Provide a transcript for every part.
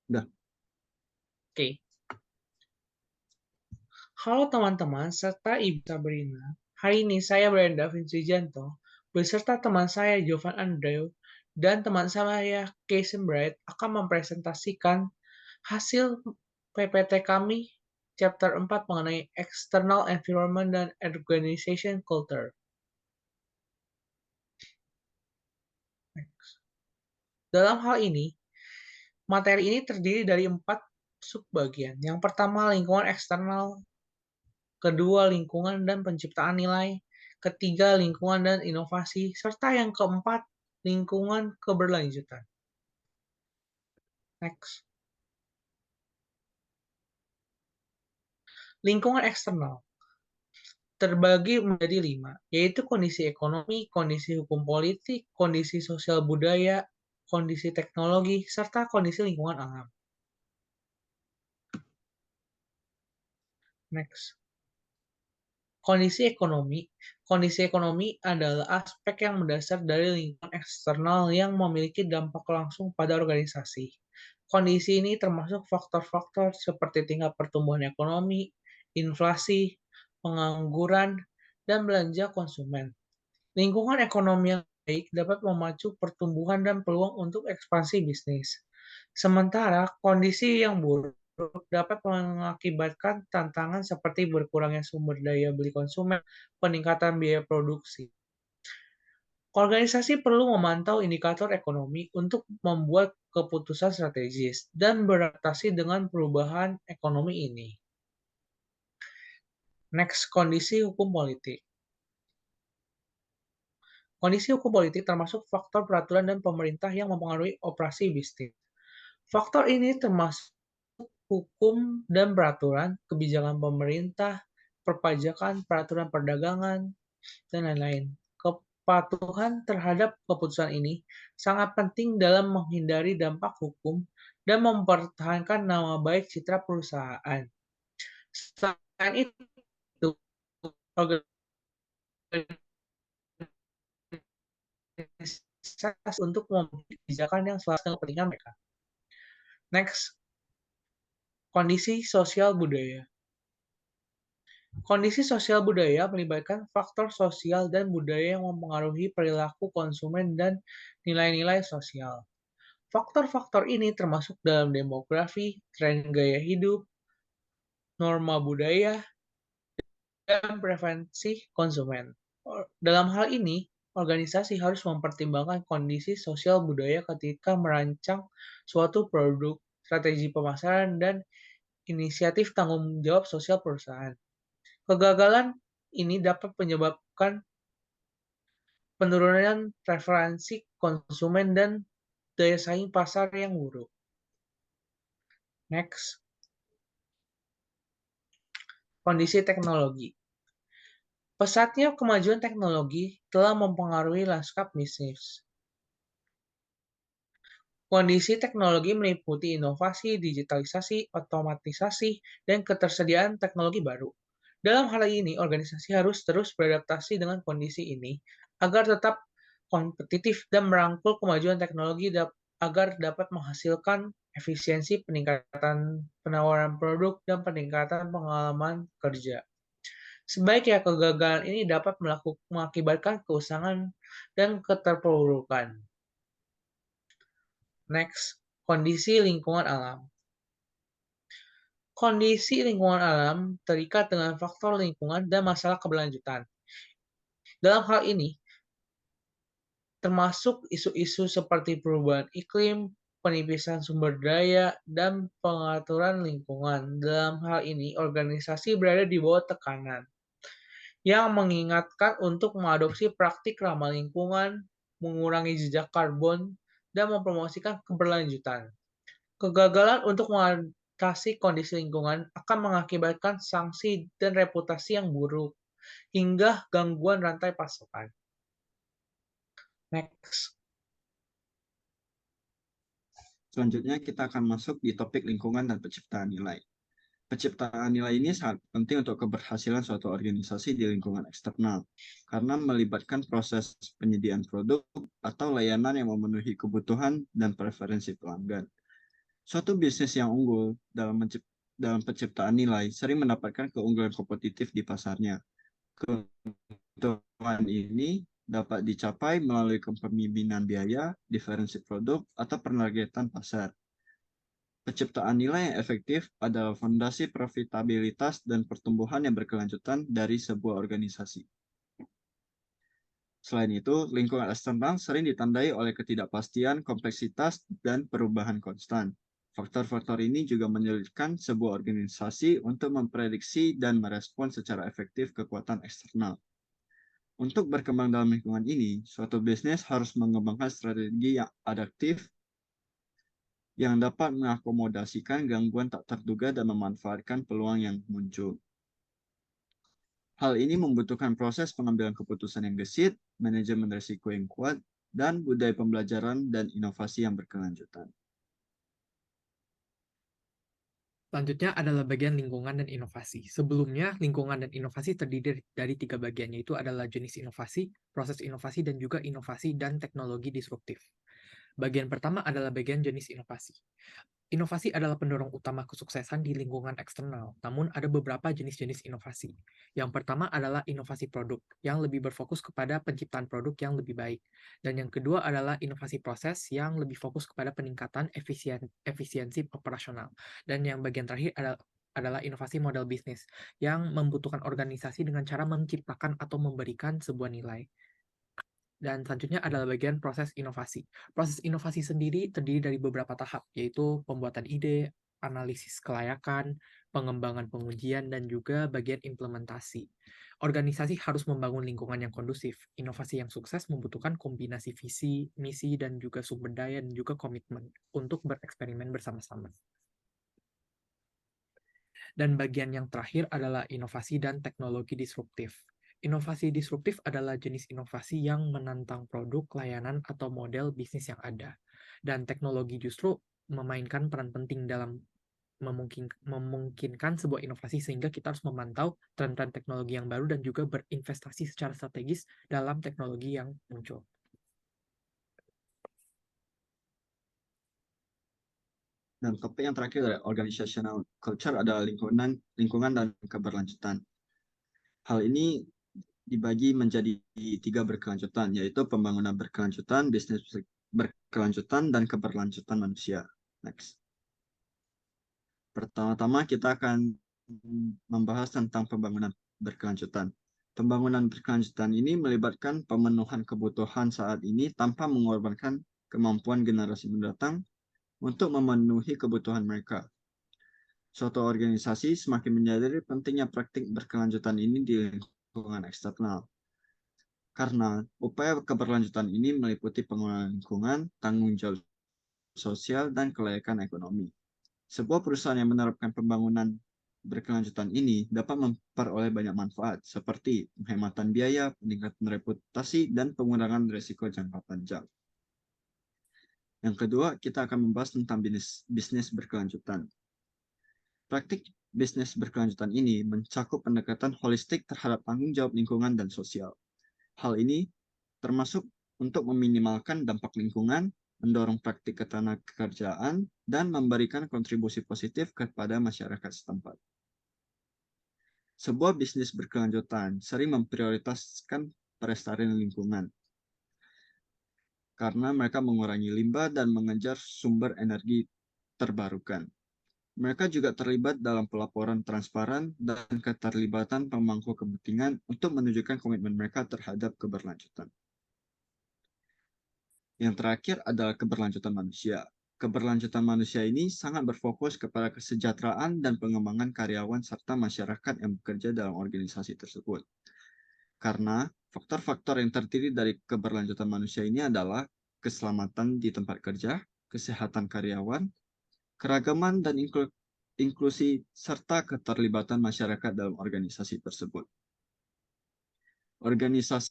Udah. Oke. Halo teman-teman, serta Ibu Sabrina. Hari ini saya Brenda Vinci Janto, beserta teman saya Jovan Andreu, dan teman saya Casey Bright akan mempresentasikan hasil PPT kami chapter 4 mengenai External Environment dan Organization Culture. Dalam hal ini, materi ini terdiri dari 4 subbagian. Yang pertama, lingkungan eksternal. Kedua, lingkungan dan penciptaan nilai. Ketiga, lingkungan dan inovasi. Serta yang keempat, lingkungan keberlanjutan. Next. Lingkungan eksternal terbagi menjadi 5, yaitu kondisi ekonomi, kondisi hukum politik, kondisi sosial budaya, kondisi teknologi, serta kondisi lingkungan alam. Next. Kondisi ekonomi adalah aspek yang mendasar dari lingkungan eksternal yang memiliki dampak langsung pada organisasi. Kondisi ini termasuk faktor-faktor seperti tingkat pertumbuhan ekonomi, inflasi, pengangguran, dan belanja konsumen. Lingkungan ekonomi yang baik dapat memacu pertumbuhan dan peluang untuk ekspansi bisnis. Sementara kondisi yang buruk dapat mengakibatkan tantangan seperti berkurangnya sumber daya beli konsumen, peningkatan biaya produksi. Organisasi perlu memantau indikator ekonomi untuk membuat keputusan strategis dan beradaptasi dengan perubahan ekonomi ini. Next, kondisi hukum politik. Kondisi hukum politik termasuk faktor peraturan dan pemerintah yang mempengaruhi operasi bisnis. Faktor ini termasuk hukum dan peraturan, kebijakan pemerintah, perpajakan, peraturan perdagangan, dan lain-lain. Kepatuhan terhadap keputusan ini sangat penting dalam menghindari dampak hukum dan mempertahankan nama baik citra perusahaan. Selain itu, organisasi untuk memiliki kebijakan yang selaras dengan kepentingan mereka. Next, kondisi sosial budaya. Kondisi sosial budaya melibatkan faktor sosial dan budaya yang mempengaruhi perilaku konsumen dan nilai-nilai sosial. Faktor-faktor ini termasuk dalam demografi, tren gaya hidup, norma budaya, dan preferensi konsumen. Dalam hal ini, organisasi harus mempertimbangkan kondisi sosial budaya ketika merancang suatu produk, strategi pemasaran, dan inisiatif tanggung jawab sosial perusahaan. Kegagalan ini dapat menyebabkan penurunan preferensi konsumen dan daya saing pasar yang buruk. Next, kondisi teknologi. Pesatnya kemajuan teknologi telah mempengaruhi lanskap bisnis. Kondisi teknologi meliputi inovasi, digitalisasi, otomatisasi, dan ketersediaan teknologi baru. Dalam hal ini, organisasi harus terus beradaptasi dengan kondisi ini agar tetap kompetitif dan merangkul kemajuan teknologi agar dapat menghasilkan efisiensi, peningkatan penawaran produk, dan peningkatan pengalaman kerja. Sebaiknya kegagalan ini dapat mengakibatkan keusangan dan keterpurukan. Next, kondisi lingkungan alam. Kondisi lingkungan alam terikat dengan faktor lingkungan dan masalah keberlanjutan. Dalam hal ini, termasuk isu-isu seperti perubahan iklim, penipisan sumber daya, dan pengaturan lingkungan. Dalam hal ini, organisasi berada di bawah tekanan yang mengingatkan untuk mengadopsi praktik ramah lingkungan, mengurangi jejak karbon, dan mempromosikan keberlanjutan. Kegagalan untuk mengatasi kondisi lingkungan akan mengakibatkan sanksi dan reputasi yang buruk, hingga gangguan rantai pasokan. Next. Selanjutnya kita akan masuk di topik lingkungan dan penciptaan nilai. Penciptaan nilai ini sangat penting untuk keberhasilan suatu organisasi di lingkungan eksternal, karena melibatkan proses penyediaan produk atau layanan yang memenuhi kebutuhan dan preferensi pelanggan. Suatu bisnis yang unggul dalam penciptaan nilai sering mendapatkan keunggulan kompetitif di pasarnya. Keuntungan ini dapat dicapai melalui kepemimpinan biaya, diferensi produk, atau penargetan pasar. Penciptaan nilai yang efektif adalah fondasi profitabilitas dan pertumbuhan yang berkelanjutan dari sebuah organisasi. Selain itu, lingkungan eksternal sering ditandai oleh ketidakpastian, kompleksitas, dan perubahan konstan. Faktor-faktor ini juga menyulitkan sebuah organisasi untuk memprediksi dan merespons secara efektif kekuatan eksternal. Untuk berkembang dalam lingkungan ini, suatu bisnis harus mengembangkan strategi yang adaptif yang dapat mengakomodasikan gangguan tak terduga dan memanfaatkan peluang yang muncul. Hal ini membutuhkan proses pengambilan keputusan yang gesit, manajemen risiko yang kuat, dan budaya pembelajaran dan inovasi yang berkelanjutan. Selanjutnya adalah bagian lingkungan dan inovasi. Sebelumnya, lingkungan dan inovasi terdiri dari 3 bagian, yaitu adalah jenis inovasi, proses inovasi, dan juga inovasi dan teknologi disruptif. Bagian pertama adalah bagian jenis inovasi. Inovasi adalah pendorong utama kesuksesan di lingkungan eksternal, namun ada beberapa jenis-jenis inovasi. Yang pertama adalah inovasi produk, yang lebih berfokus kepada penciptaan produk yang lebih baik. Dan yang kedua adalah inovasi proses, yang lebih fokus kepada peningkatan efisiensi operasional. Dan yang bagian terakhir adalah inovasi model bisnis, yang membutuhkan organisasi dengan cara menciptakan atau memberikan sebuah nilai. Dan selanjutnya adalah bagian proses inovasi. Proses inovasi sendiri terdiri dari beberapa tahap, yaitu pembuatan ide, analisis kelayakan, pengembangan pengujian, dan juga bagian implementasi. Organisasi harus membangun lingkungan yang kondusif. Inovasi yang sukses membutuhkan kombinasi visi, misi, dan juga sumber daya, dan juga komitmen untuk bereksperimen bersama-sama. Dan bagian yang terakhir adalah inovasi dan teknologi disruptif. Inovasi disruptif adalah jenis inovasi yang menantang produk, layanan, atau model bisnis yang ada. Dan teknologi justru memainkan peran penting dalam memungkinkan sebuah inovasi, sehingga kita harus memantau tren-tren teknologi yang baru dan juga berinvestasi secara strategis dalam teknologi yang muncul. Dan topik yang terakhir dari organizational culture adalah lingkungan dan keberlanjutan. Hal ini dibagi menjadi 3 berkelanjutan, yaitu pembangunan berkelanjutan, bisnis berkelanjutan, dan keberlanjutan manusia. Next. Pertama-tama kita akan membahas tentang pembangunan berkelanjutan. Pembangunan berkelanjutan ini melibatkan pemenuhan kebutuhan saat ini tanpa mengorbankan kemampuan generasi mendatang untuk memenuhi kebutuhan mereka. Suatu organisasi semakin menyadari pentingnya praktik berkelanjutan ini di lingkungan eksternal. Karena upaya keberlanjutan ini meliputi pengelolaan lingkungan, tanggung jawab sosial, dan kelayakan ekonomi. Sebuah perusahaan yang menerapkan pembangunan berkelanjutan ini dapat memperoleh banyak manfaat, seperti penghematan biaya, peningkatan reputasi, dan pengurangan risiko jangka panjang. Yang kedua, kita akan membahas tentang bisnis berkelanjutan. Praktik bisnis berkelanjutan ini mencakup pendekatan holistik terhadap tanggung jawab lingkungan dan sosial. Hal ini termasuk untuk meminimalkan dampak lingkungan, mendorong praktik ketenagakerjaan, dan memberikan kontribusi positif kepada masyarakat setempat. Sebuah bisnis berkelanjutan sering memprioritaskan pelestarian lingkungan karena mereka mengurangi limbah dan mengejar sumber energi terbarukan. Mereka juga terlibat dalam pelaporan transparan dan keterlibatan pemangku kepentingan untuk menunjukkan komitmen mereka terhadap keberlanjutan. Yang terakhir adalah keberlanjutan manusia. Keberlanjutan manusia ini sangat berfokus kepada kesejahteraan dan pengembangan karyawan serta masyarakat yang bekerja dalam organisasi tersebut. Karena faktor-faktor yang terdiri dari keberlanjutan manusia ini adalah keselamatan di tempat kerja, kesehatan karyawan, keragaman dan inklusi, serta keterlibatan masyarakat dalam organisasi tersebut. Organisasi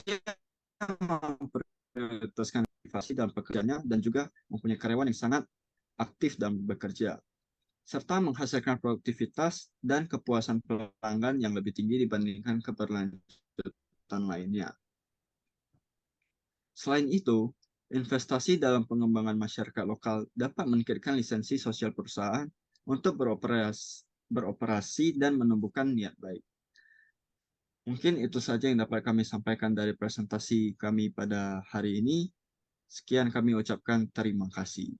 yang memprioritaskan aktivasi dalam pekerjaannya dan juga mempunyai karyawan yang sangat aktif dalam bekerja, serta menghasilkan produktivitas dan kepuasan pelanggan yang lebih tinggi dibandingkan keberlanjutan lainnya. Selain itu, Investasi dalam pengembangan masyarakat lokal dapat meningkatkan lisensi sosial perusahaan untuk beroperasi dan menumbuhkan niat baik. Mungkin itu saja yang dapat kami sampaikan dari presentasi kami pada hari ini. Sekian kami ucapkan terima kasih.